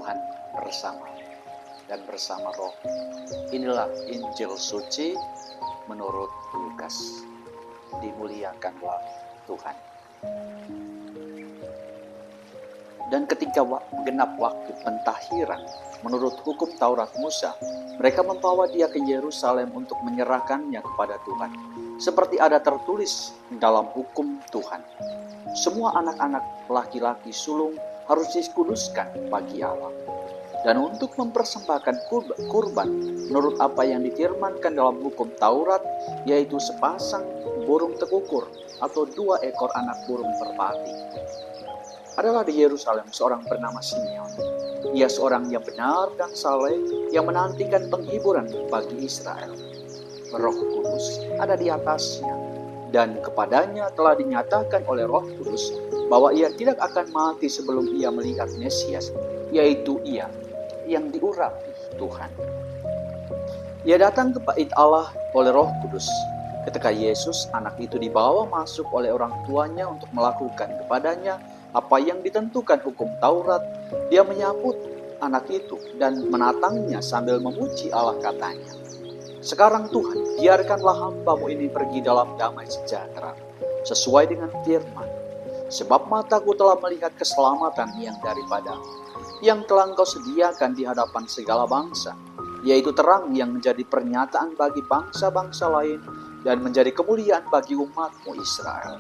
Tuhan bersama dan bersama Roh. Inilah Injil suci menurut Lukas. Dimuliakanlah Tuhan. Dan ketika genap waktu pentahiran menurut hukum Taurat Musa, mereka membawa dia ke Yerusalem untuk menyerahkannya kepada Tuhan, seperti ada tertulis dalam hukum Tuhan. Semua anak-anak laki-laki sulung harus dikuduskan bagi Allah. Dan untuk mempersembahkan kurban menurut apa yang difirmankan dalam hukum Taurat, yaitu sepasang burung tekukur atau 2 ekor anak burung merpati. Adalah di Yerusalem seorang bernama Simeon. Ia seorang yang benar dan saleh yang menantikan penghiburan bagi Israel. Roh Kudus ada di atasnya, dan kepadanya telah dinyatakan oleh Roh Kudus bahwa ia tidak akan mati sebelum ia melihat Mesias, yaitu ia yang diurapi Tuhan. Ia datang ke bait Allah oleh Roh Kudus. Ketika Yesus, anak itu dibawa masuk oleh orang tuanya untuk melakukan kepadanya apa yang ditentukan hukum Taurat, dia menyambut anak itu dan menatangnya sambil memuji Allah, katanya, "Sekarang Tuhan, biarkanlah hamba-Mu ini pergi dalam damai sejahtera, sesuai dengan firman. Sebab mataku telah melihat keselamatan yang daripada-Mu, yang telah Engkau sediakan di hadapan segala bangsa, yaitu terang yang menjadi pernyataan bagi bangsa-bangsa lain dan menjadi kemuliaan bagi umat-Mu Israel."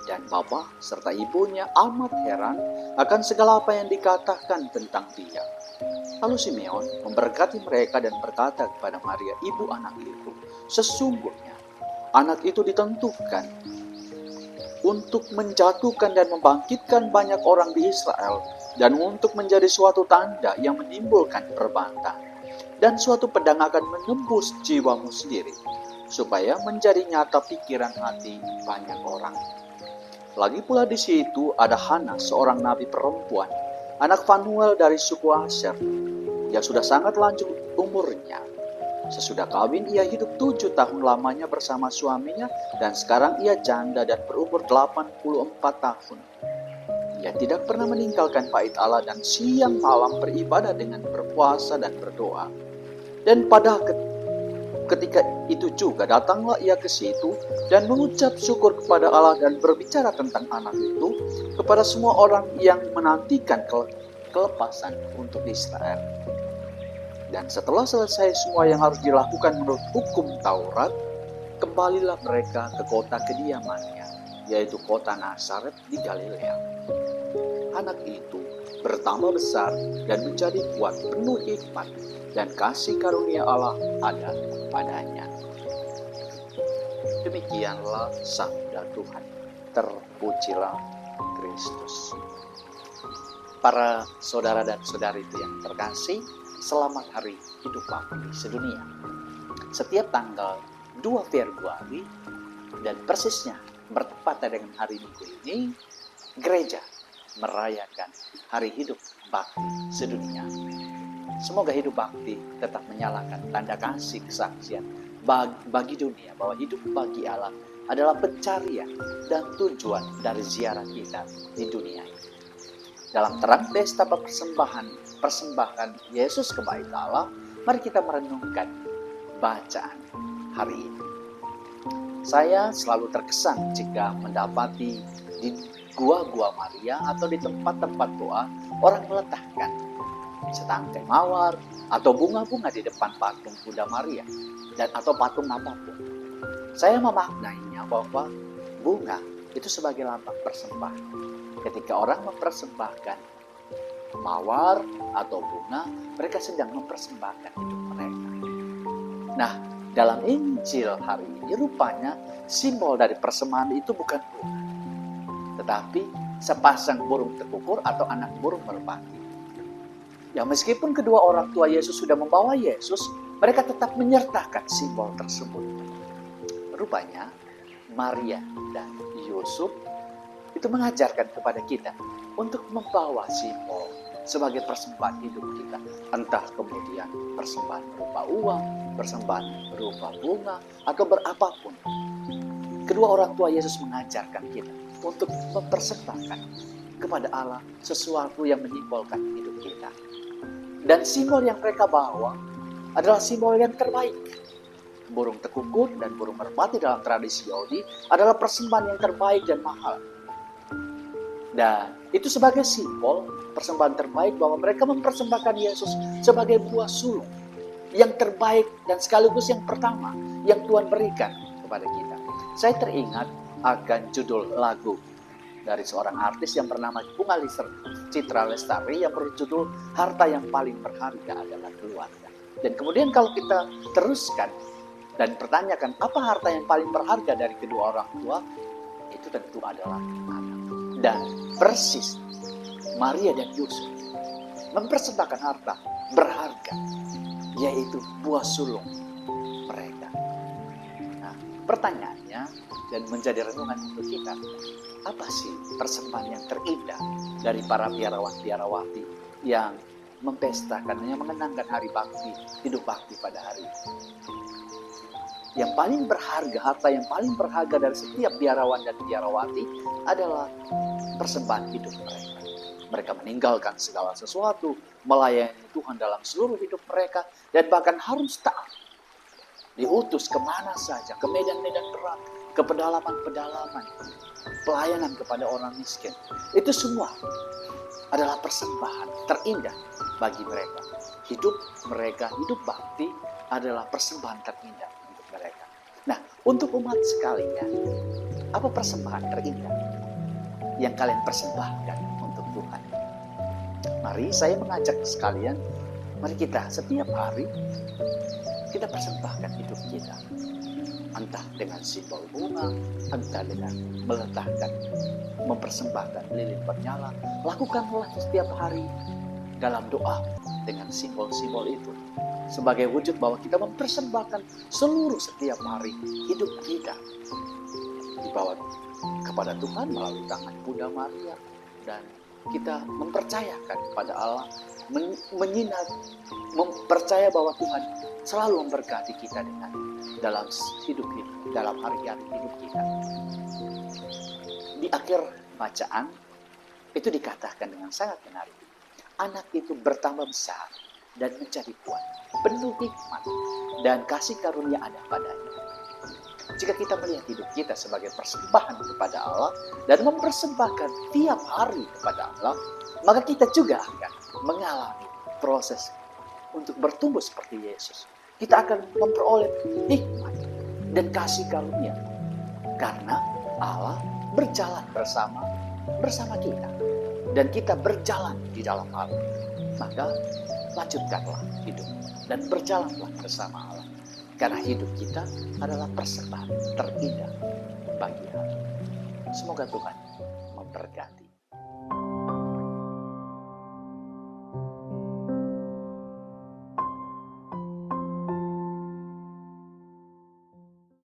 Dan bapa serta ibunya amat heran akan segala apa yang dikatakan tentang dia. Lalu Simeon memberkati mereka dan berkata kepada Maria, ibu anak itu, "Sesungguhnya anak itu ditentukan untuk menjatuhkan dan membangkitkan banyak orang di Israel, dan untuk menjadi suatu tanda yang menimbulkan perbantah, dan suatu pedang akan menembus jiwamu sendiri, supaya menjadi nyata pikiran hati banyak orang." Lagi pula di situ ada Hana, seorang nabi perempuan, anak Fanuel dari suku Asher, yang sudah sangat lanjut umurnya. Sesudah kawin ia hidup 7 tahun lamanya bersama suaminya, dan sekarang ia janda dan berumur 84 tahun. Ia tidak pernah meninggalkan bait Allah dan siang malam beribadah dengan berpuasa dan berdoa. Dan pada ketika itu juga datanglah ia ke situ dan mengucap syukur kepada Allah dan berbicara tentang anak itu kepada semua orang yang menantikan kelepasan untuk Israel. Dan setelah selesai semua yang harus dilakukan menurut hukum Taurat, kembalilah mereka ke kota kediamannya, yaitu kota Nazaret di Galilea. Anak itu bertambah besar dan menjadi kuat, penuh hikmat, dan kasih karunia Allah ada padanya. Demikianlah sabda Tuhan. Terpujilah Kristus. Para saudara dan saudari yang terkasih, selamat Hari Hidup Bakti Sedunia. Setiap tanggal 2 Februari dan persisnya bertepatan dengan hari Minggu ini, gereja merayakan Hari Hidup Bakti Sedunia. Semoga hidup bakti tetap menyalakan tanda kasih kesaksian bagi dunia bahwa hidup bagi Allah adalah pencarian dan tujuan dari ziarah kita di dunia ini. Dalam terang pesta persembahan Yesus ke bait Allah, mari kita merenungkan bacaan hari ini. Saya selalu terkesan jika mendapati di gua-gua Maria atau di tempat-tempat doa orang meletakkan setangkai mawar atau bunga-bunga di depan patung Bunda Maria dan atau patung apapun. Saya memaknainya bahwa bunga itu sebagai lambang persembahan. Ketika orang mempersembahkan mawar atau bunga, mereka sedang mempersembahkan hidup mereka. Nah, dalam Injil hari ini rupanya simbol dari persembahan itu bukan bunga, tetapi sepasang burung tekukur atau anak burung merpati. Ya, meskipun kedua orang tua Yesus sudah membawa Yesus, mereka tetap menyertakan simbol tersebut. Rupanya Maria dan Yusuf itu mengajarkan kepada kita untuk membawa simbol sebagai persembahan hidup kita. Entah kemudian persembahan berupa uang, persembahan berupa bunga, atau berapapun. Kedua orang tua Yesus mengajarkan kita untuk mempersembahkan kepada Allah sesuatu yang menyimbolkan hidup kita. Dan simbol yang mereka bawa adalah simbol yang terbaik. Burung tekukut dan burung merpati dalam tradisi Yahudi adalah persembahan yang terbaik dan mahal. Dan itu sebagai simbol persembahan terbaik bahwa mereka mempersembahkan Yesus sebagai buah sulung yang terbaik dan sekaligus yang pertama yang Tuhan berikan kepada kita. Saya teringat akan judul lagu dari seorang artis yang bernama Bunga Citra Lestari yang berjudul Harta yang Paling Berharga Adalah Keluarga. Dan kemudian kalau kita teruskan dan pertanyakan apa harta yang paling berharga dari kedua orang tua, itu tentu adalah anak. Dan persis Maria dan Yusuf mempersembahkan harta berharga, yaitu buah sulung mereka. Nah, pertanyaannya dan menjadi renungan untuk kita, apa sih persembahan yang terindah dari para biarawan-biarawati yang mempestakan, yang mengenangkan hari bakti, hidup bakti pada hari ini? Yang paling berharga, harta yang paling berharga dari setiap biarawan dan biarawati adalah persembahan hidup mereka. Mereka meninggalkan segala sesuatu, melayani Tuhan dalam seluruh hidup mereka, dan bahkan harus taat. Diutus kemana saja, ke medan-medan berat, ke pedalaman-pedalaman, pelayanan kepada orang miskin. Itu semua adalah persembahan terindah bagi mereka. Hidup mereka, hidup bakti adalah persembahan terindah untuk mereka. Nah, untuk umat sekalian, apa persembahan terindah yang kalian persembahkan untuk Tuhan? Mari saya mengajak sekalian, mari kita setiap hari kita persembahkan hidup kita. Entah dengan simbol bunga, entah dengan meletakkan, mempersembahkan lilin bernyala. Lakukanlah setiap hari dalam doa dengan simbol-simbol itu. Sebagai wujud bahwa kita mempersembahkan seluruh setiap hari hidup kita dibawa kepada Tuhan melalui tangan Bunda Maria. Dan kita mempercayakan kepada Allah, mempercaya bahwa Tuhan selalu memberkati kita dengan dalam hidup-hidup, dalam hari-hari hidup kita. Di akhir bacaan itu dikatakan dengan sangat menarik. Anak itu bertambah besar dan menjadi kuat, penuh hikmat dan kasih karunia ada padanya. Jika kita melihat hidup kita sebagai persembahan kepada Allah dan mempersembahkan tiap hari kepada Allah, maka kita juga akan mengalami proses untuk bertumbuh seperti Yesus. Kita akan memperoleh hikmat dan kasih karunia karena Allah berjalan bersama kita dan kita berjalan di dalam Allah. Maka lanjutkanlah hidup dan berjalanlah bersama Allah, karena hidup kita adalah persembahan terindah bagi Allah. Semoga Tuhan memberkati.